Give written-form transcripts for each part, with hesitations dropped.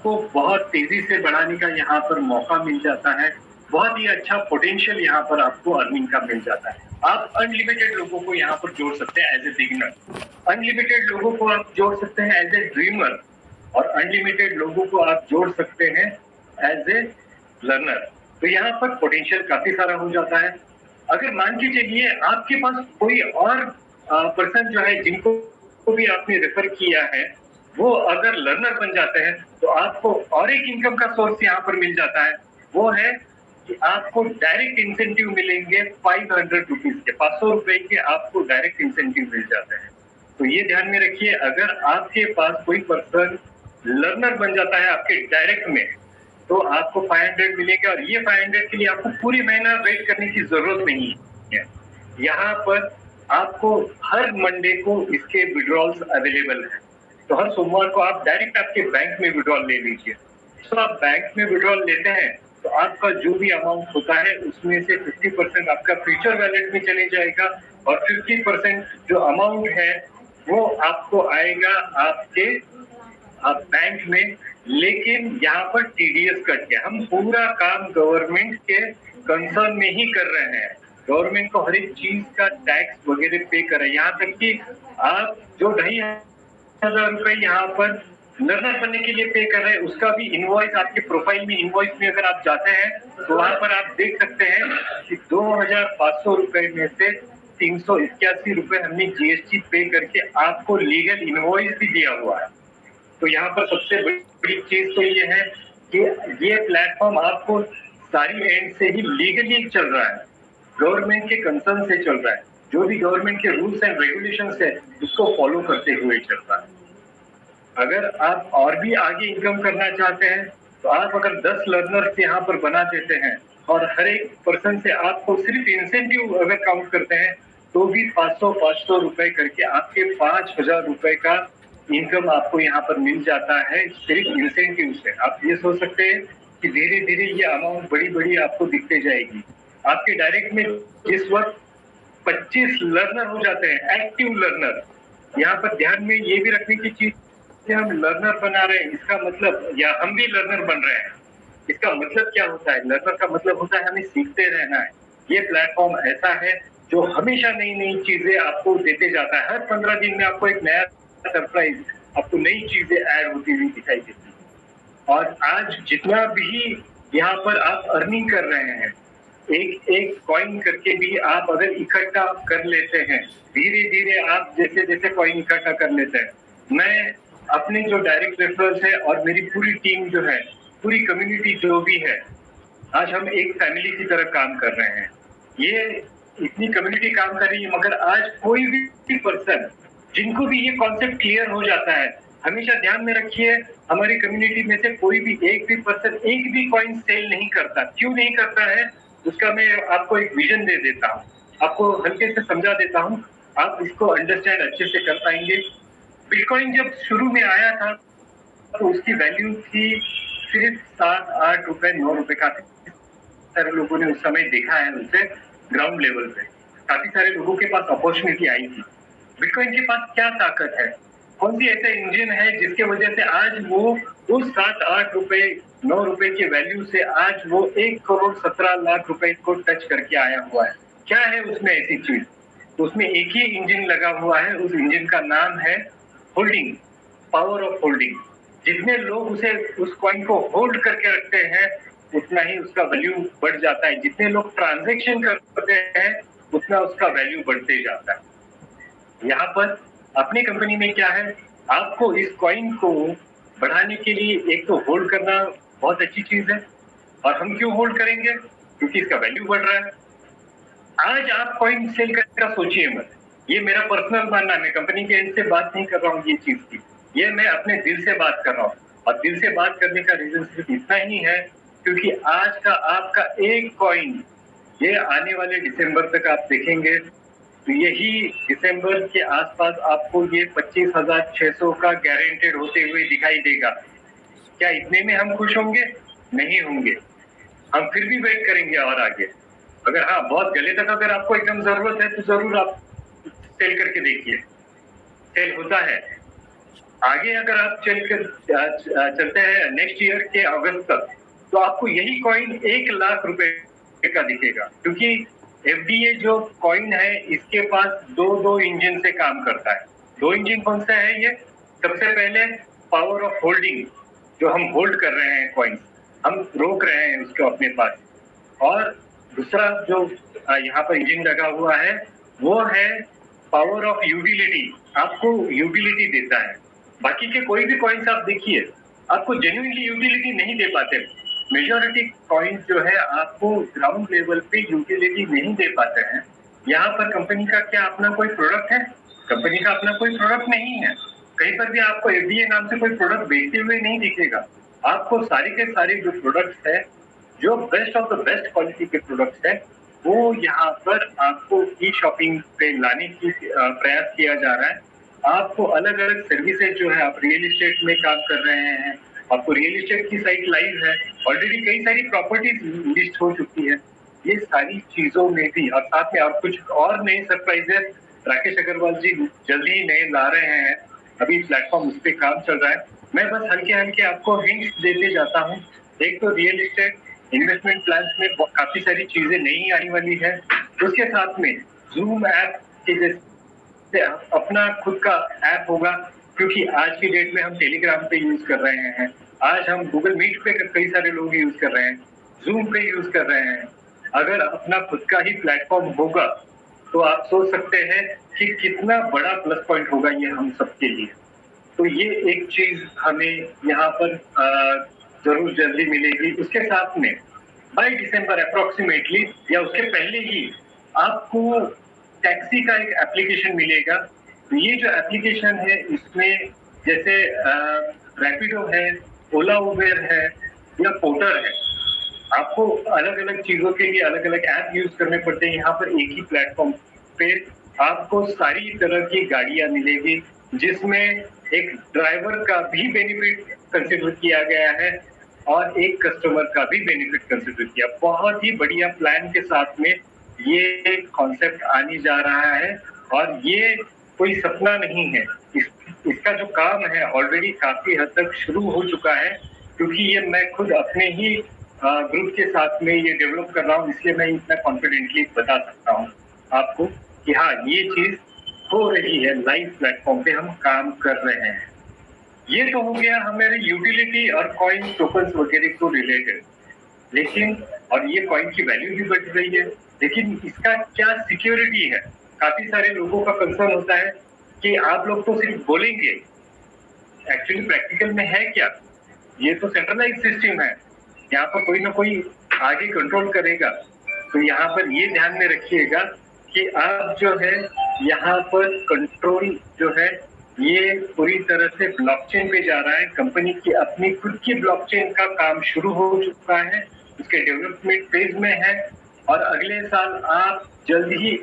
को बहुत तेजी से बढ़ाने का यहाँ पर मौका मिल जाता है। बहुत ही अच्छा पोटेंशियल यहाँ पर आपको अर्निंग का मिल जाता है। आप अनलिमिटेड लोगों को यहाँ पर जोड़ सकते हैं एज ए बिगिनर, अनलिमिटेड लोगों को आप जोड़ सकते हैं एज ए ड्रीमर, और अनलिमिटेड लोगों को आप जोड़ सकते हैं एज ए लर्नर। तो यहाँ पर पोटेंशियल काफी सारा हो जाता है। अगर मान के चलिए आपके पास कोई और पर्सन जो है जिनको भी आपने रेफर किया है, वो अगर लर्नर बन जाते हैं तो आपको और एक इनकम का सोर्स यहाँ पर मिल जाता है। वो है कि आपको डायरेक्ट इंसेंटिव मिलेंगे 500 रुपीज के, 500 रुपए के आपको डायरेक्ट इंसेंटिव मिल जाते हैं। तो ये ध्यान में रखिए, अगर आपके पास कोई पर्सन लर्नर बन जाता है आपके डायरेक्ट में, तो आपको 500 मिलेगा, और ये 500 के लिए आपको पूरी महीना वेट करने की जरूरत नहीं है। यहाँ पर आपको हर मंडे को इसके विड्रॉल्स अवेलेबल है। तो हर सोमवार को आप डायरेक्ट आपके बैंक में विड्रॉल ले लीजिए। तो आप बैंक में विड्रॉल लेते हैं तो आपका जो भी अमाउंट होता है उसमें से 50% आपका फ्यूचर वैलेट में चले जाएगा, और 50% जो अमाउंट है वो आपको आएगा आपके बैंक में। लेकिन यहाँ पर टीडीएस कट के, हम पूरा काम गवर्नमेंट के कंसर्न में ही कर रहे हैं। गवर्नमेंट को हर एक चीज का टैक्स वगैरह पे कर रहे हैं। यहाँ तक कि आप जो 2,500 रुपए यहाँ पर लर्नर बनने के लिए पे कर रहे हैं, उसका भी इनवॉइस आपके प्रोफाइल में, इनवॉइस में अगर आप जाते हैं तो वहां पर आप देख सकते हैं कि 2,500 रुपए में से 381 रुपए हमने जीएसटी पे करके आपको लीगल इनवॉइस भी दिया हुआ है। तो यहाँ पर सबसे बड़ी चीज तो ये है कि ये प्लेटफॉर्म आपको सारी एंड से ही लीगली चल रहा है, गवर्नमेंट के कंसर्न से चल रहा है। जो भी गवर्नमेंट के रूल्स एंड रेगुलेशंस है उसको फॉलो करते हुए चल रहा है। अगर आप और भी आगे इनकम करना चाहते हैं तो आप अगर 10 लर्नर्स यहाँ पर बना देते हैं और हर एक पर्सन से आपको सिर्फ इंसेंटिव अगर काउंट करते हैं तो भी 500 रुपए करके आपके 5,000 रुपए का इनकम आपको यहाँ पर मिल जाता है सिर्फ इंसेंटिव से। आप ये सोच सकते हैं कि धीरे धीरे ये अमाउंट बड़ी बड़ी आपको दिखते जाएगी। आपके डायरेक्ट में जिस वक्त 25 लर्नर हो जाते हैं, एक्टिव लर्नर, यहाँ पर ध्यान में ये भी रखने की चीज, हम लर्नर बना रहे हैं इसका मतलब, या हम भी लर्नर बन रहे हैं, इसका मतलब क्या होता है? लर्नर का मतलब होता है हमें सीखते रहना है। ये प्लेटफॉर्म ऐसा है जो हमेशा नई नई चीजें आपको देते जाता है। हर 15 दिन में आपको एक नया सरप्राइज, आपको नई चीजें ऐड होती हुई दिखाई देती है। और आज जितना भी यहाँ पर आप अर्निंग कर रहे हैं, एक एक कॉइन करके भी आप अगर इकट्ठा कर लेते हैं, धीरे धीरे आप जैसे जैसे कॉइन इकट्ठा कर लेते हैं, मैं अपने जो डायरेक्ट रेफरल्स है और मेरी पूरी टीम जो है, पूरी कम्युनिटी जो भी है, आज हम एक फैमिली की तरह काम कर रहे हैं। ये इतनी कम्युनिटी काम कर रही है, मगर आज कोई भी पर्सन जिनको भी ये कॉन्सेप्ट क्लियर हो जाता है, हमेशा ध्यान में रखिए, हमारी कम्युनिटी में से कोई भी एक भी पर्सन एक भी कॉइन सेल नहीं करता। क्यों नहीं करता है उसका मैं आपको एक विजन दे देता हूँ, आपको हल्के से समझा देता हूँ, आप इसको अंडरस्टैंड अच्छे से कर पाएंगे। बिटकॉइन जब शुरू में आया था तो उसकी वैल्यू थी सिर्फ 7, 8 रुपए, 9 रुपए। काफी सारे लोगों ने उस समय देखा है उसे ग्राउंड लेवल पे, काफी सारे लोगों के पास अपॉर्चुनिटी आई थी। बिटकॉइन के पास क्या ताकत है, कौन सी ऐसा इंजन है जिसके वजह से आज वो उस 7, 8 रुपए, 9 रुपए की वैल्यू से आज वो 1,17,00,000 रुपए को टच करके आया हुआ है? क्या है उसमें ऐसी चीज? तो उसमें एक ही इंजन लगा हुआ है, उस इंजन का नाम है होल्डिंग, पावर ऑफ होल्डिंग। जितने लोग उसे, उस कॉइन को होल्ड करके रखते हैं, उतना ही उसका वैल्यू बढ़ जाता है। जितने लोग ट्रांजैक्शन करते हैं उतना उसका वैल्यू बढ़ते जाता है। यहाँ पर अपनी कंपनी में क्या है, आपको इस कॉइन को बढ़ाने के लिए एक तो होल्ड करना बहुत अच्छी चीज है। और हम क्यों होल्ड करेंगे? क्योंकि इसका वैल्यू बढ़ रहा है। आज आप कॉइन सेल करने का सोचिए मत, ये मेरा पर्सनल मानना है, मैं कंपनी के एंड से बात नहीं कर रहा हूँ ये चीज की, ये मैं अपने दिल से बात कर रहा हूँ। और दिल से बात करने का रीजन सिर्फ इतना ही है क्योंकि आज का आपका एक कॉइन, ये आने वाले दिसंबर तक आप देखेंगे तो यही दिसंबर के आसपास आपको ये 25,600 का गारंटेड होते हुए दिखाई देगा। क्या इतने में हम खुश होंगे? नहीं होंगे, हम फिर भी वेट करेंगे और आगे। अगर हाँ बहुत गले तक अगर आपको एकदम जरूरत है तो जरूर आप सेल करके देखिए, सेल होता है। आगे अगर आप चलते हैं नेक्स्ट ईयर के अगस्त तक, तो आपको यही कॉइन 1 लाख रुपए का दिखेगा, क्योंकि एफडीए जो कॉइन है इसके पास दो इंजन से काम करता है। 2 इंजन कौन सा है ये? सबसे पहले पावर ऑफ होल्डिंग, जो हम होल्ड कर रहे हैं कॉइन, हम रोक रहे हैं उसको अपने पास। और दूसरा जो यहाँ पर इंजन लगा हुआ है वो है पावर ऑफ यूटिलिटी, आपको यूटिलिटी देता है। बाकी के कोई भी कॉइन्स आप देखिए, आपको जेन्युइनली यूटिलिटी नहीं दे पाते। मेजॉरिटी कॉइन्स जो है आपको ग्राउंड लेवल पे यूटिलिटी नहीं दे पाते हैं। यहाँ पर कंपनी का क्या अपना कोई प्रोडक्ट है? कंपनी का अपना कोई प्रोडक्ट नहीं है। कहीं पर भी आपको एफडीए नाम से कोई प्रोडक्ट बेचते हुए नहीं दिखेगा। आपको सारे के सारे जो प्रोडक्ट्स है, जो best of the best quality के प्रोडक्ट्स है, वो यहाँ पर आपको ई शॉपिंग पे लाने की प्रयास किया जा रहा है। आपको अलग अलग सर्विसेज जो है, आप रियल एस्टेट में काम कर रहे हैं, आपको रियल एस्टेट की साइट लाइव है, ऑलरेडी कई सारी प्रॉपर्टीज लिस्ट हो चुकी है। ये सारी चीजों में भी, और साथ में आप कुछ और नए सरप्राइजेस राकेश अग्रवाल जी जल्दी ही नए ला रहे हैं। अभी प्लेटफॉर्म उस पर काम चल रहा है। मैं बस हल्के हल्के आपको हिंट्स देते जाता हूँ। एक तो रियल एस्टेट इन्वेस्टमेंट प्लान्स में काफी सारी चीजें नई आने वाली है। उसके साथ में जूम ऐप के जैसे अपना खुद का ऐप होगा, क्योंकि आज की डेट में हम टेलीग्राम पे यूज कर रहे हैं, आज हम गूगल मीट पे कई सारे लोग यूज कर रहे हैं, जूम पे यूज कर रहे हैं। अगर अपना खुद का ही प्लेटफॉर्म होगा तो आप सोच सकते हैं कि कितना बड़ा प्लस पॉइंट होगा ये हम सबके लिए। तो ये एक चीज हमें यहाँ पर जरूर जल्दी मिलेगी। उसके साथ में बाय दिसंबर अप्रोक्सीमेटली या उसके पहले ही आपको टैक्सी का एक एप्लीकेशन मिलेगा। तो ये जो एप्लीकेशन है इसमें जैसे रैपिडो है, ओला उबेर है या पोर्टर है, आपको अलग अलग चीजों के लिए अलग अलग ऐप यूज करने पड़ते हैं। यहाँ पर एक ही प्लेटफॉर्म पे आपको सारी तरह की गाड़ियां मिलेगी, जिसमें एक ड्राइवर का भी बेनिफिट कंसिडर किया गया है और एक कस्टमर का भी बेनिफिट कंसिडर किया। बहुत ही बढ़िया प्लान के साथ में ये कॉन्सेप्ट आने जा रहा है और ये कोई सपना नहीं है। इसका जो काम है ऑलरेडी काफी हद तक शुरू हो चुका है, क्योंकि ये मैं खुद अपने ही ग्रुप के साथ में ये डेवलप कर रहा हूँ, इसलिए मैं इतना कॉन्फिडेंटली बता सकता हूँ आपको कि हाँ, ये चीज हो रही है। लाइव प्लेटफॉर्म पे हम काम कर रहे हैं। ये तो हो गया हमारे यूटिलिटी और कॉइन टोकन्स वगैरह को रिलेटेड। लेकिन और ये कॉइन की वैल्यू भी बढ़ रही है, लेकिन इसका क्या सिक्योरिटी है? काफी सारे लोगों का कंसर्न होता है कि आप लोग तो सिर्फ बोलेंगे, एक्चुअली प्रैक्टिकल में है क्या? ये तो सेंट्रलाइज सिस्टम है, यहाँ पर कोई ना कोई आगे कंट्रोल करेगा। तो यहाँ पर ये ध्यान में रखिएगा कि आप जो है यहाँ पर कंट्रोल जो है ये पूरी तरह से ब्लॉकचेन पे जा रहा है। कंपनी की अपनी खुद की ब्लॉकचेन का काम शुरू हो चुका है, उसके डेवलपमेंट फेज में है और अगले साल आप जल्द ही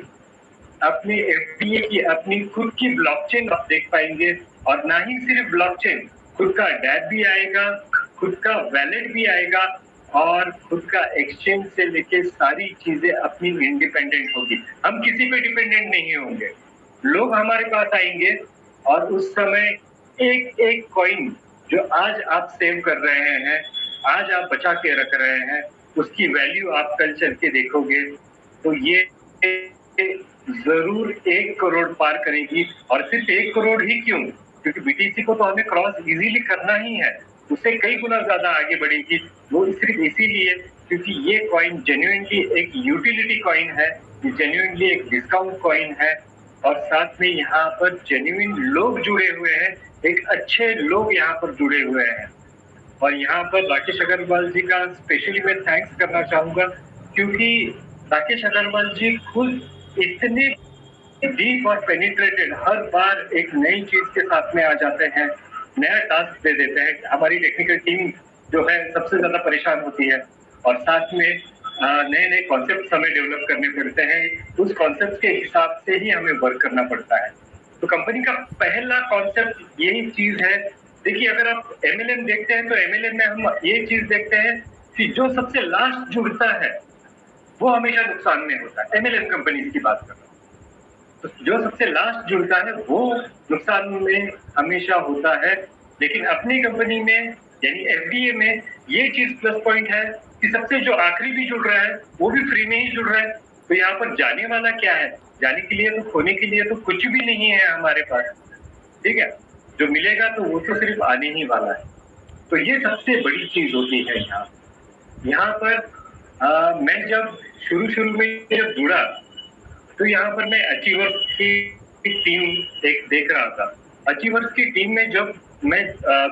अपने एफडीए की अपनी खुद की ब्लॉकचेन आप देख पाएंगे। और ना ही सिर्फ ब्लॉकचेन, खुद का डैप भी आएगा, खुद का वैलेट भी आएगा और खुद का एक्सचेंज से लेके सारी चीजें अपनी इंडिपेंडेंट होगी। हम किसी पे डिपेंडेंट नहीं होंगे। लोग हमारे पास आएंगे और उस समय एक एक कॉइन जो आज आप सेव कर रहे हैं, आज आप बचा के रख रहे हैं, उसकी वैल्यू आप कल चल के देखोगे तो ये जरूर 1 करोड़ पार करेगी। और सिर्फ 1 करोड़ ही क्यों, क्योंकि बीटीसी को तो हमें क्रॉस इजीली करना ही है, उससे कई गुना ज्यादा आगे बढ़ेगी। वो सिर्फ इसीलिए क्योंकि ये कॉइन जेन्युइनली एक यूटिलिटी कॉइन है, जेन्युइनली एक डिस्काउंट कॉइन है और साथ में यहाँ पर जेन्युइन लोग जुड़े हुए हैं, एक अच्छे लोग यहाँ पर जुड़े हुए हैं। और यहाँ पर राकेश अग्रवाल जी का स्पेशली मैं थैंक्स करना चाहूंगा, क्योंकि राकेश अग्रवाल जी खुद इतने डीप और पेनिट्रेटेड हर बार एक नई चीज के साथ में आ जाते हैं, नया टास्क दे देते हैं। हमारी टेक्निकल टीम जो है सबसे ज्यादा परेशान होती है और साथ में नए नए कॉन्सेप्ट हमें डेवलप करने पड़ते हैं। उस कॉन्सेप्ट के हिसाब से ही हमें वर्क करना पड़ता है। तो कंपनी का पहला कॉन्सेप्ट यही चीज है। देखिए, अगर आप एमएलएम देखते हैं तो एमएलएम में हम ये चीज देखते हैं कि जो सबसे लास्ट जुड़ता है वो हमेशा नुकसान में होता है। एमएलएम कंपनी की बात कर रहा हूँ। तो जो सबसे लास्ट जुड़ता है वो नुकसान में हमेशा होता है। लेकिन अपनी कंपनी में यानी एफडीए में ये चीज प्लस पॉइंट है कि सबसे जो आखिरी भी जुड़ रहा है वो भी फ्री में ही जुड़ रहा है। तो यहाँ पर जाने वाला क्या है, जाने के लिए तो खोने के लिए तो कुछ भी नहीं है हमारे पास, ठीक है। जो मिलेगा तो वो तो सिर्फ आने ही वाला है। तो ये सबसे बड़ी चीज होती है यहाँ पर मैं जब शुरू में जब जुड़ा तो यहाँ पर मैं अचीवर्स की टीम देख रहा था। अचीवर्स की टीम में जब मैं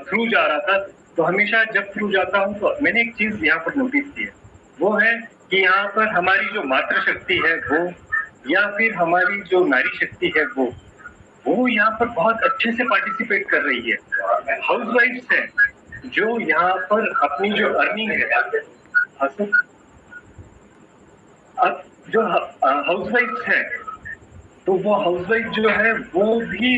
थ्रू जा रहा था तो हमेशा जब थ्रू जाता हूँ तो मैंने एक चीज यहाँ पर नोटिस की है, वो है कि यहाँ पर हमारी जो मातृशक्ति है वो या फिर हमारी जो नारी शक्ति है वो यहाँ पर बहुत अच्छे से पार्टिसिपेट कर रही है। हाउसवाइफ्स है जो यहाँ पर अपनी जो अर्निंग है, अब जो हाउसवाइफ है तो वो हाउसवाइफ जो है वो भी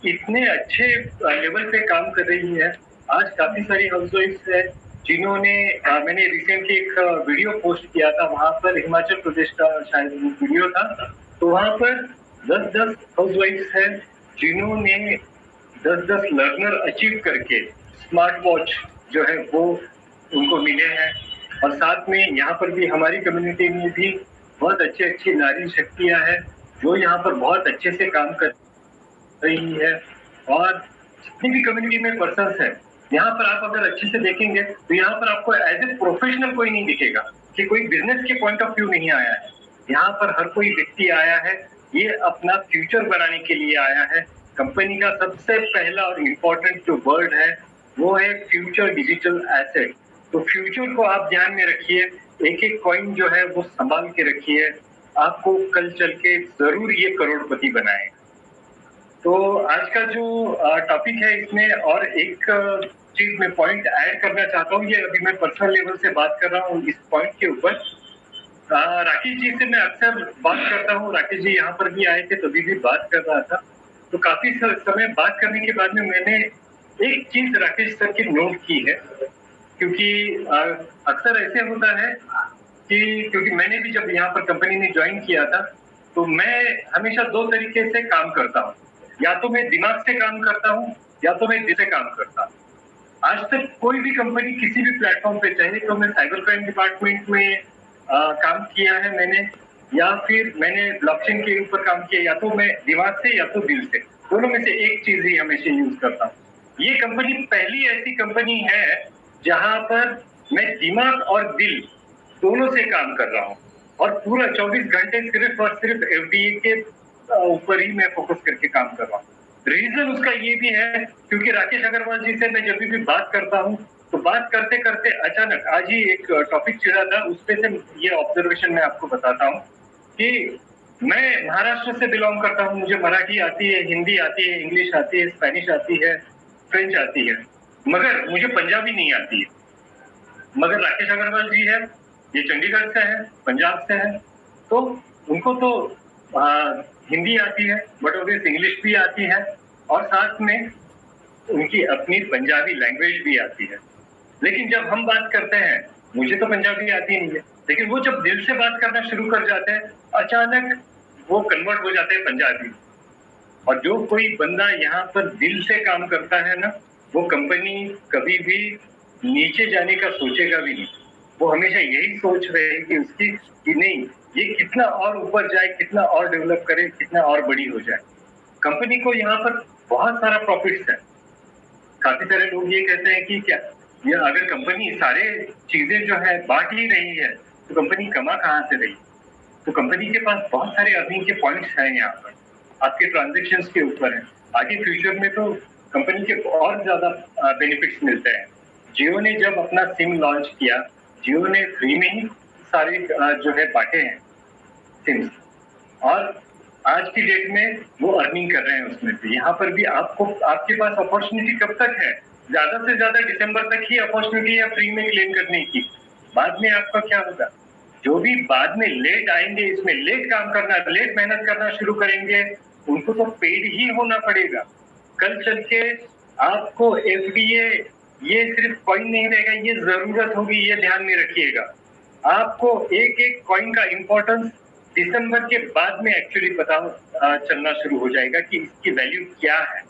इतने अच्छे लेवल पे काम कर रही है। आज काफी सारी हाउसवाइफ है जिन्होंने मैंने रिसेंटली एक वीडियो पोस्ट किया था, वहां पर हिमाचल प्रदेश का शायद वीडियो था, तो वहां पर 10-10 हाउसवाइफ है जिन्होंने 10-10 लर्नर अचीव करके स्मार्ट वॉच जो है वो उनको मिले हैं। और साथ में यहाँ पर भी हमारी कम्युनिटी में भी बहुत अच्छी नारी शक्तियां हैं जो यहाँ पर बहुत अच्छे से काम कर रही है। और जितनी भी कम्युनिटी में पर्सन्स है यहाँ पर आप अगर अच्छे से देखेंगे तो यहाँ पर आपको एज ए प्रोफेशनल कोई नहीं दिखेगा कि कोई बिजनेस के पॉइंट ऑफ व्यू नहीं आया है। यहाँ पर हर कोई व्यक्ति आया है, ये अपना फ्यूचर बनाने के लिए आया है। कंपनी का सबसे पहला और इम्पोर्टेंट जो वर्ड है वो है फ्यूचर डिजिटल एसेट। तो फ्यूचर को आप ध्यान में रखिए, एक एक कॉइन जो है वो संभाल के रखिए, आपको कल चल के जरूर ये करोड़पति बनाए। तो आज का जो टॉपिक है इसमें और एक चीज मैं पॉइंट ऐड करना चाहता हूँ, ये अभी मैं पर्सनल लेवल से बात कर रहा हूँ इस पॉइंट के ऊपर। राकेश जी से मैं अक्सर बात करता हूँ, राकेश जी यहाँ पर भी आए थे तभी भी बात कर रहा था। तो काफी समय बात करने के बाद में मैंने एक चीज राकेश सर की नोट की है, क्योंकि अक्सर ऐसे होता है कि क्योंकि मैंने भी जब यहाँ पर कंपनी में ज्वाइन किया था तो मैं हमेशा दो तरीके से काम करता हूँ, या तो मैं दिमाग से काम करता हूँ या तो मैं दिल से काम करता हूँ। आज तक कोई भी कंपनी किसी भी प्लेटफॉर्म पे, चाहे तो मैं साइबर क्राइम डिपार्टमेंट में काम किया है मैंने, या फिर मैंने ब्लॉकचेन के ऊपर काम किया, या तो मैं दिमाग से या तो दिल से, दोनों में से एक चीज ही हमेशा यूज करता हूँ। ये कंपनी पहली ऐसी कंपनी है जहां पर मैं दिमाग और दिल दोनों से काम कर रहा हूँ और पूरा 24 घंटे सिर्फ और सिर्फ एफडीए के ऊपर ही मैं फोकस करके काम कर रहा हूँ। रीजन उसका ये भी है क्योंकि राकेश अग्रवाल जी से मैं जब भी बात करता हूँ तो बात करते करते अचानक आज ही एक टॉपिक चिढ़ा था, उस पे से ये ऑब्जर्वेशन मैं आपको बताता हूँ कि मैं महाराष्ट्र से बिलोंग करता हूँ, मुझे मराठी आती है, हिंदी आती है, इंग्लिश आती है, स्पेनिश आती है, फ्रेंच आती है, मगर मुझे पंजाबी नहीं आती है। मगर राकेश अग्रवाल जी है, ये चंडीगढ़ से है, पंजाब से है, तो उनको तो हिंदी आती है, बट ऑब्वियस इंग्लिश भी आती है और साथ में उनकी अपनी पंजाबी लैंग्वेज भी आती है। लेकिन जब हम बात करते हैं, मुझे तो पंजाबी आती नहीं है, लेकिन वो जब दिल से बात करना शुरू कर जाते हैं अचानक वो कन्वर्ट हो जाते हैं पंजाबी। और जो कोई बंदा यहाँ पर दिल से काम करता है ना, वो कंपनी कभी भी नीचे जाने का सोचेगा भी नहीं। वो हमेशा यही सोच रहेगी उसकी कि नहीं, ये कितना और ऊपर जाए, कितना और डेवलप करे, कितना और बड़ी हो जाए। कंपनी को यहाँ पर बहुत सारा प्रॉफिट्स है। काफी सारे लोग ये कहते हैं कि क्या ये अगर कंपनी सारे चीजें जो है बांट ही रही है तो कंपनी कमा कहाँ से रही। तो कंपनी के पास बहुत सारे अर्निंग के पॉइंट्स हैं यहाँ पर, आपके ट्रांजेक्शन्स के ऊपर है। आगे फ्यूचर में तो कंपनी के और ज्यादा बेनिफिट्स मिलते हैं। जियो ने जब अपना सिम लॉन्च किया, जियो ने फ्री में ही सारे जो है बांटे हैं सिम्स, और आज की डेट में वो अर्निंग कर रहे हैं उसमें से। यहाँ पर भी आपको आपके पास अपॉर्चुनिटी कब तक है, ज्यादा से ज्यादा दिसंबर तक ही अपॉर्चुनिटी है फ्री में क्लेम करने की। बाद में आपका क्या होगा, जो भी बाद में लेट आएंगे, इसमें लेट काम करना, लेट मेहनत करना शुरू करेंगे, उनको तो पेड ही होना पड़ेगा। कल चल के आपको एफडीए ये सिर्फ कॉइन नहीं रहेगा, ये जरूरत होगी, ये ध्यान में रखिएगा। आपको एक एक कॉइन का इंपॉर्टेंस दिसंबर के बाद में एक्चुअली पता चलना शुरू हो जाएगा कि इसकी वैल्यू क्या है,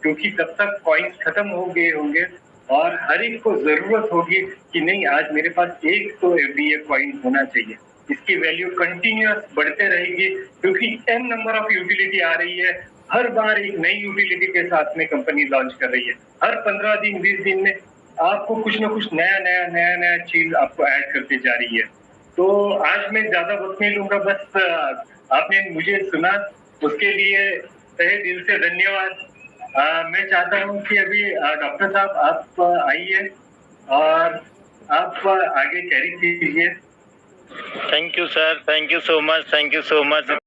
क्योंकि तब तक कॉइन्स खत्म हो गए होंगे और हर एक को जरूरत होगी कि नहीं, आज मेरे पास एक तो एफडीए कॉइन होना चाहिए। इसकी वैल्यू कंटिन्यूअस बढ़ते रहेगी क्योंकि एन नंबर ऑफ यूटिलिटी आ रही है। हर बार एक नई यूटिलिटी के साथ में कंपनी लॉन्च कर रही है। हर 15 दिन 20 दिन में आपको कुछ ना कुछ नया चीज आपको ऐड करते जा रही है। तो आज मैं ज्यादा वक्त नहीं लूंगा, बस आपने मुझे सुना उसके लिए तहे दिल से धन्यवाद। मैं चाहता हूं कि अभी डॉक्टर साहब आप आइए और आप आगे कैरी कीजिए। Thank you sir, thank you so much, thank you so much.